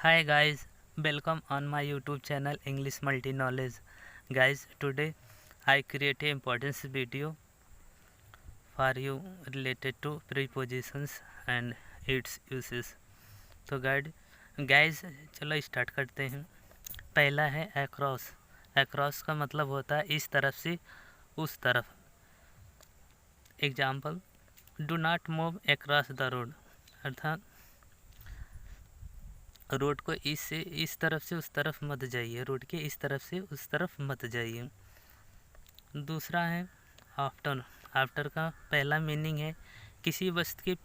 Hi guys, welcome on my YouTube channel English Multi Knowledge. Guys, today I create a importance video for you related to prepositions and its uses. तो guys चलो start करते हैं। पहला है across। across का मतलब होता है इस तरफ से उस तरफ। Example, do not move across the road, अर्थात रोड को इस तरफ से उस तरफ मत जाइए, रोड के इस तरफ से उस तरफ मत जाइए। दूसरा है आफ्टर। आफ्टर का पहला मीनिंग है किसी वस्तु के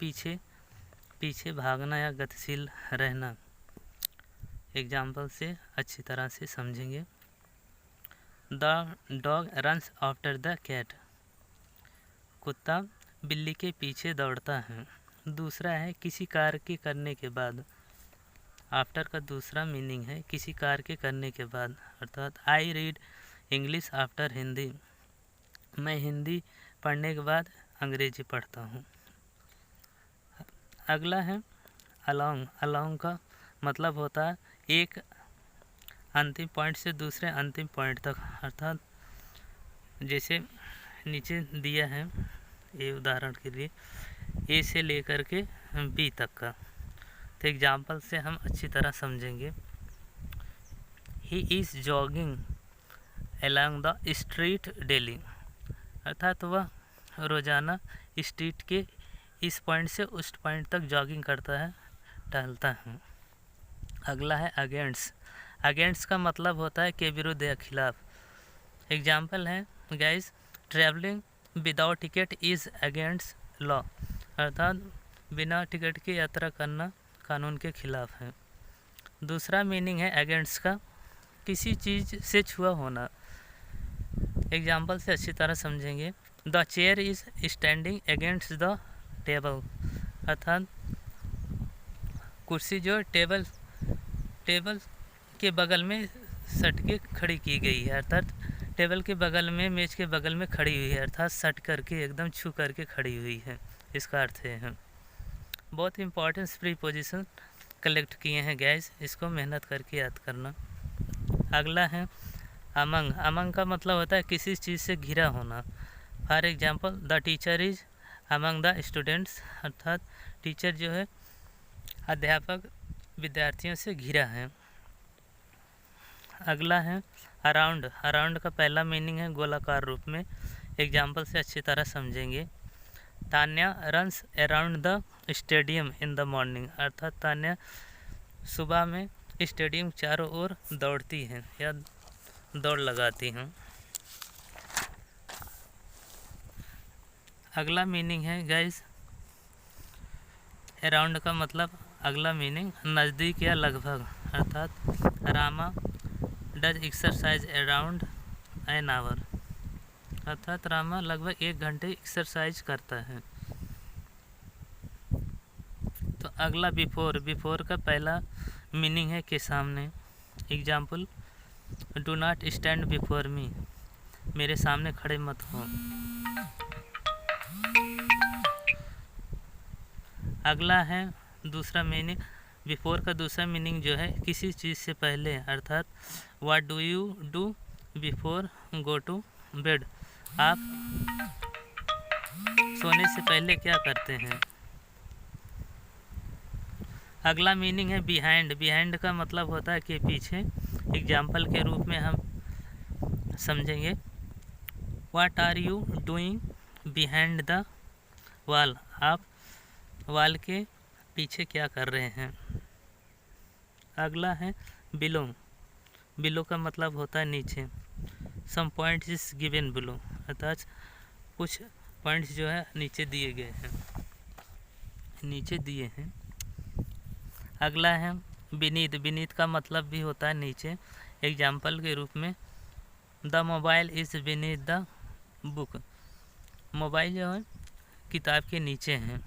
पीछे भागना या गतिशील रहना। एग्जाम्पल से अच्छी तरह से समझेंगे। The dog runs after the cat, कुत्ता बिल्ली के पीछे दौड़ता है। दूसरा है किसी कार्य के करने के बाद। आफ्टर का दूसरा मीनिंग है किसी कार्य के करने के बाद, अर्थात I read English after Hindi, मैं हिंदी पढ़ने के बाद अंग्रेजी पढ़ता हूँ। अगला है अलोंग। अलोंग का मतलब होता है एक अंतिम पॉइंट से दूसरे अंतिम पॉइंट तक, अर्थात जैसे नीचे दिया है ये उदाहरण के लिए ए से लेकर के बी तक का। तो एग्जाम्पल से हम अच्छी तरह समझेंगे। He is jogging along the street daily, अर्थात वह रोज़ाना स्ट्रीट के इस पॉइंट से उस पॉइंट तक जॉगिंग करता है, टहलता है। अगला है अगेंस्ट। अगेंस्ट का मतलब होता है के विरुद्ध या खिलाफ। एग्जाम्पल है guys, travelling without ticket is against law, अर्थात बिना टिकट की यात्रा करना कानून के खिलाफ है। दूसरा मीनिंग है अगेंस्ट का किसी चीज़ से छुआ होना। एग्जाम्पल से अच्छी तरह समझेंगे। The chair is standing against the table, अर्थात कुर्सी जो टेबल के बगल में सट के खड़ी की गई है, अर्थात टेबल के बगल में मेज के बगल में खड़ी हुई है, अर्थात सट करके एकदम छू करके खड़ी हुई है, इसका अर्थ है। बहुत इंपॉर्टेंट प्रीपोजिशन कलेक्ट किए हैं गैस, इसको मेहनत करके याद करना। अगला है अमंग। अमंग का मतलब होता है किसी चीज़ से घिरा होना। For example, the teacher is among the students, अर्थात टीचर जो है अध्यापक विद्यार्थियों से घिरा है। अगला है अराउंड। अराउंड का पहला मीनिंग है गोलाकार रूप में। एग्जाम्पल से अच्छी तरह समझेंगे। Tanya runs around the stadium in the morning, अर्थात तान्या सुबह में स्टेडियम चारों ओर दौड़ती हैं या दौड़ लगाती हैं। अगला मीनिंग है गाइस अराउंड का मतलब अगला मीनिंग नज़दीक या लगभग, अर्थात Rama does exercise around an hour, अर्थात रामा लगभग 1 घंटे एक्सरसाइज करता है। तो अगला बिफोर। बिफोर का पहला मीनिंग है के सामने। Example, do not stand before me, मेरे सामने खड़े मत हो। अगला है दूसरा मीनिंग। बिफोर का दूसरा मीनिंग जो है किसी चीज़ से पहले, अर्थात what do you do before go to bed, आप सोने से पहले क्या करते हैं। अगला मीनिंग है बिहाइंड। बिहाइंड का मतलब होता है कि पीछे। एग्जाम्पल के रूप में हम समझेंगे। What are you doing behind the wall, आप वॉल के पीछे क्या कर रहे हैं। अगला है बिलो। बिलो का मतलब होता है नीचे। Some points is given below, अर्थात कुछ पॉइंट्स जो है नीचे दिए गए हैं, नीचे दिए हैं। अगला है बीनीथ। बीनीथ का मतलब भी होता है नीचे। एग्जाम्पल के रूप में, the mobile is beneath the book, mobile जो है किताब के नीचे हैं।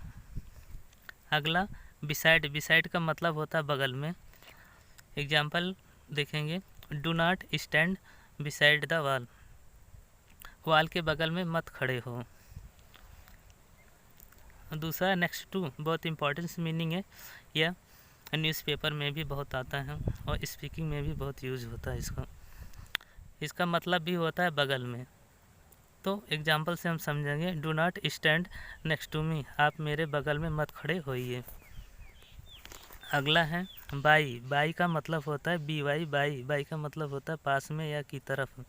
अगला बिसाइड। बिसाइड का मतलब होता है बगल में। एग्जाम्पल देखेंगे, do not stand beside the wall, wall के बगल में मत खड़े हो। दूसरा नेक्स्ट टू, बहुत इंपॉर्टेंट मीनिंग है यह न्यूज़पेपर में भी बहुत आता है और स्पीकिंग में भी बहुत यूज होता है इसका मतलब भी होता है बगल में। तो एग्जाम्पल से हम समझेंगे, do not stand next to me, आप मेरे बगल में मत खड़े होइए। अगला है बाई। बाई का मतलब होता है बी वाई, बाई। बाई का मतलब होता है पास में या की तरफ।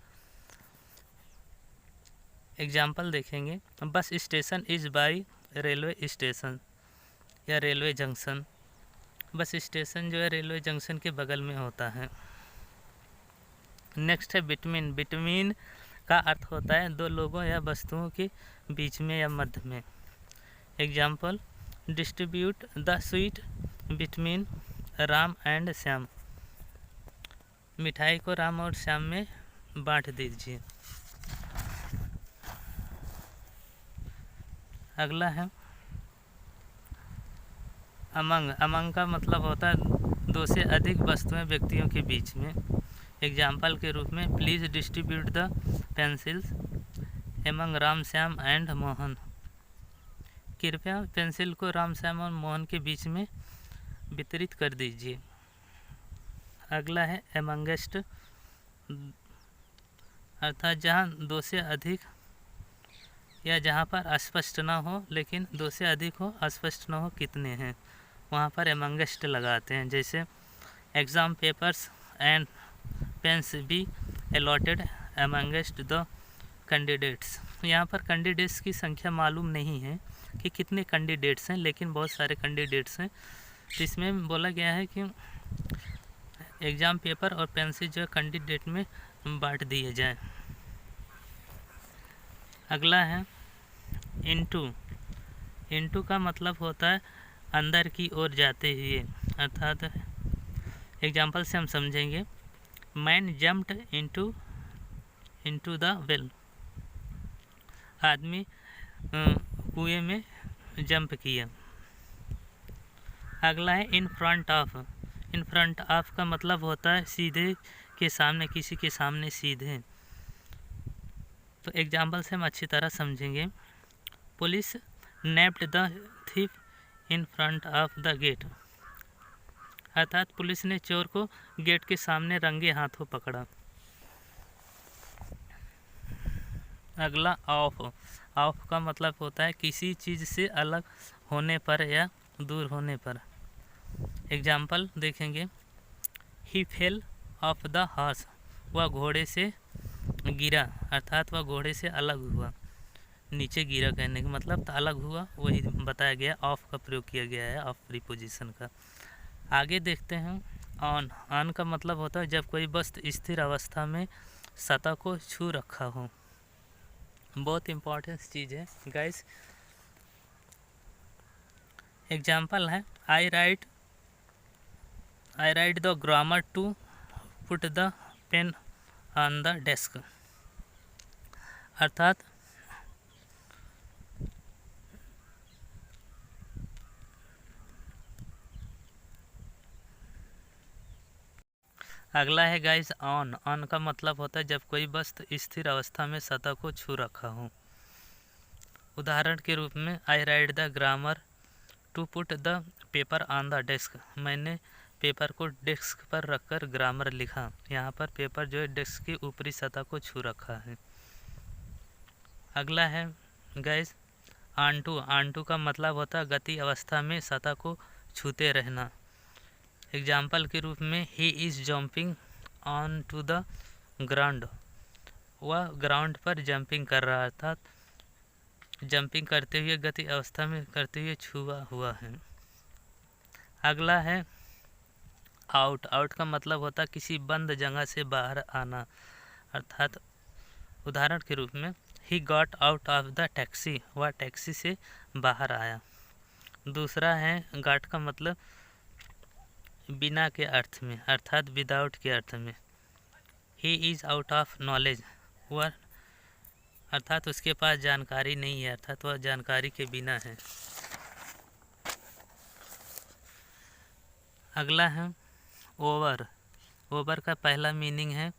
एग्जाम्पल देखेंगे, bus station is by railway station या रेलवे जंक्शन। बस स्टेशन जो है रेलवे जंक्शन के बगल में होता है। नेक्स्ट है बिटवीन। बिटवीन का अर्थ होता है दो लोगों या वस्तुओं के बीच में या मध्य में। Example, distribute the sweet between Ram and Shyam, मिठाई को राम और श्याम में बांट दीजिए। अगला है अमंग। अमंग का मतलब होता है दो से अधिक वस्तुएं व्यक्तियों के बीच में। एग्जाम्पल के रूप में, please distribute the pencils among Ram Shyam and Mohan, कृपया पेंसिल को राम श्याम और मोहन के बीच में वितरित कर दीजिए। अगला है एमंगेस्ट, अर्थात जहाँ दो से अधिक या जहाँ पर अस्पष्ट ना हो लेकिन दो से अधिक हो, अस्पष्ट ना हो कितने हैं, वहाँ पर एमंगेस्ट लगाते हैं। जैसे exam papers and pains be allotted amongst the candidates. यहाँ पर कैंडिडेट्स की संख्या मालूम नहीं है कि कितने कैंडिडेट्स हैं, लेकिन बहुत सारे कैंडिडेट्स हैं। इसमें बोला गया है कि एग्ज़ाम पेपर और पेंसिल जो कैंडिडेट में बांट दिए जाएं। अगला है इनटू। इनटू का मतलब होता है अंदर की ओर जाते हुए, अर्थात एग्जाम्पल से हम समझेंगे, man jumped into the well, आदमी कुएं में जंप किया। अगला है इन front of. In front of का मतलब होता है सीधे के सामने, किसी के सामने सीधे। तो एग्जाम्पल से हम अच्छी तरह समझेंगे, police nabbed the thief in front of the gate, अर्थात पुलिस ने चोर को गेट के सामने रंगे हाथों पकड़ा। अगला ऑफ। ऑफ का मतलब होता है किसी चीज़ से अलग होने पर या दूर होने पर। एग्जाम्पल देखेंगे, ही फेल ऑफ द हॉर्स, वह घोड़े से गिरा, अर्थात वह घोड़े से अलग हुआ। नीचे गिरा कहने का मतलब तो अलग हुआ, वही बताया गया। ऑफ का प्रयोग किया गया है, ऑफ प्रीपोजिशन का। आगे देखते हैं ऑन। ऑन का मतलब होता है जब कोई वस्तु स्थिर अवस्था में सतह को छू रखा हो। बहुत इम्पोर्टेंट चीज़ है गाइस। एग्जाम्पल है, I write the grammar to put the pen on the desk, अर्थात अगला है गाइस ऑन। ऑन का मतलब होता है जब कोई वस्तु स्थिर अवस्था में सतह को छू रखा हो। उदाहरण के रूप में, I write the grammar to put the paper on the desk, मैंने पेपर को डेस्क पर रखकर ग्रामर लिखा। यहाँ पर पेपर जो है डेस्क की ऊपरी सतह को छू रखा है। अगला है guys on to. On to का मतलब होता है गति अवस्था में सतह को छूते रहना। एग्जाम्पल के रूप में, he is jumping on to the ground, वह ग्राउंड पर जंपिंग कर रहा, अर्थात जंपिंग करते हुए गति अवस्था में करते हुए छुआ हुआ है। अगला है आउट। आउट का मतलब होता है किसी बंद जगह से बाहर आना, अर्थात उदाहरण के रूप में, he got out of the taxi, वह टैक्सी से बाहर आया। दूसरा है गॉट का मतलब बिना के अर्थ में, अर्थात विदाउट के अर्थ में। He is out of knowledge, वह अर्थात उसके पास जानकारी नहीं है, अर्थात वह जानकारी के बिना है। अगला है ओवर। ओवर का पहला मीनिंग है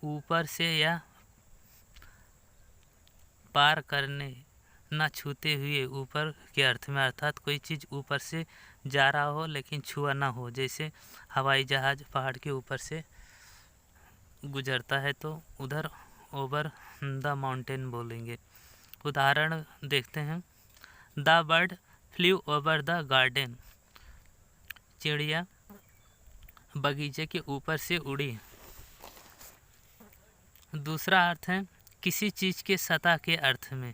ऊपर से या पार करने, ना छूते हुए ऊपर के अर्थ में, अर्थात कोई चीज़ ऊपर से जा रहा हो लेकिन छुआ ना हो। जैसे हवाई जहाज़ पहाड़ के ऊपर से गुजरता है तो उधर ओवर द माउंटेन बोलेंगे। उदाहरण देखते हैं। The bird flu over the garden, चिड़िया बगीचे के ऊपर से उड़ी। दूसरा अर्थ है किसी चीज़ के सतह के अर्थ में,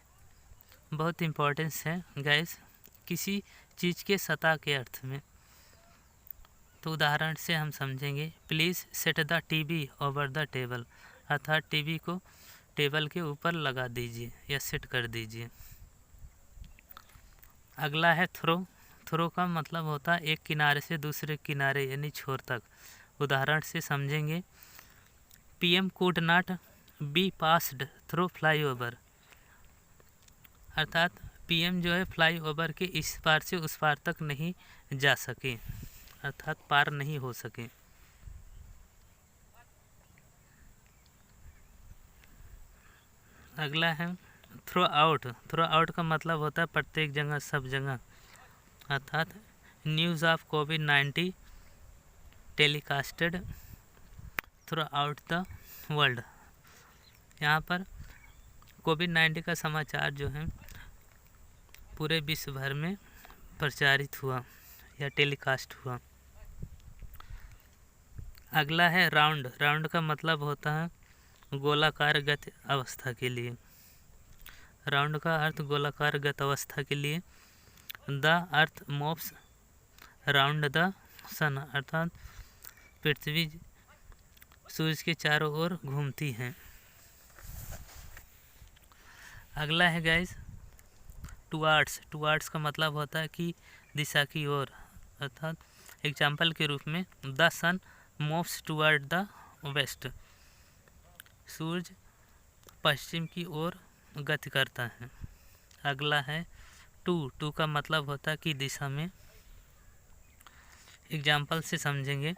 बहुत इम्पोर्टेंस है गाइस, किसी चीज़ के सतह के अर्थ में। तो उदाहरण से हम समझेंगे, please set the TV over the table, अर्थात टीवी को टेबल के ऊपर लगा दीजिए या सेट कर दीजिए। अगला है थ्रो। थ्रो का मतलब होता है एक किनारे से दूसरे किनारे यानी छोर तक। उदाहरण से समझेंगे, PM could not be passed through flyover, अर्थात पीएम जो है फ्लाईओवर के इस पार से उस पार तक नहीं जा सके, अर्थात पार नहीं हो सके। अगला है थ्रो आउट। थ्रो आउट का मतलब होता है प्रत्येक जगह, सब जगह, अर्थात news of covid telecasted through out the world. यहाँ पर कोविड-19 का समाचार जो है पूरे विश्व भर में प्रचारित हुआ या टेलीकास्ट हुआ। अगला है राउंड। राउंड का मतलब होता है गोलाकार गति अवस्था के लिए। राउंड का अर्थ गोलाकार गत अवस्था के लिए। The earth moves round the sun, अर्थात पृथ्वी सूरज के चारों ओर घूमती है। अगला है गाइस टुवार्ड्स। टुवार्ड्स का मतलब होता है कि दिशा की ओर, अर्थात एग्जाम्पल के रूप में the sun moves toward the west, सूरज पश्चिम की ओर गति करता है। अगला है टू। टू का मतलब होता है कि दिशा में। एग्जाम्पल से समझेंगे,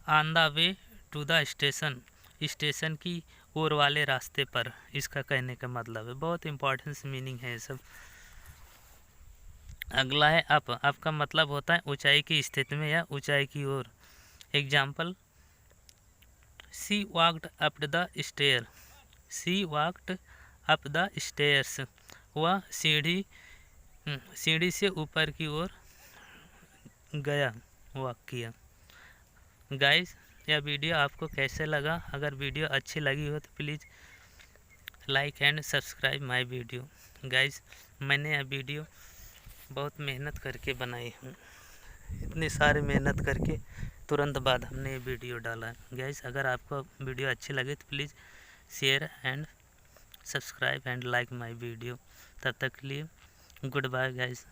on the way to the station, station की ओर वाले रास्ते पर, इसका कहने का मतलब है। बहुत इम्पोर्टेंस मीनिंग है ये सब। अगला है अप। अप का मतलब होता है ऊंचाई की स्थिति में या ऊंचाई की ओर। Example, she walked up the stair, she walked up the stairs, वह सीढ़ी से ऊपर की ओर गया, वॉक किया। गाइस, यह वीडियो आपको कैसे लगा? अगर वीडियो अच्छी लगी हो तो please like and subscribe my video. Guys, मैंने यह वीडियो बहुत मेहनत करके बनाई हूँ, इतनी सारी मेहनत करके तुरंत बाद हमने ये वीडियो डाला। गाइस, अगर आपको वीडियो अच्छी लगे तो please share and subscribe and like my video. तब तक के लिए गुड बाय गाइस।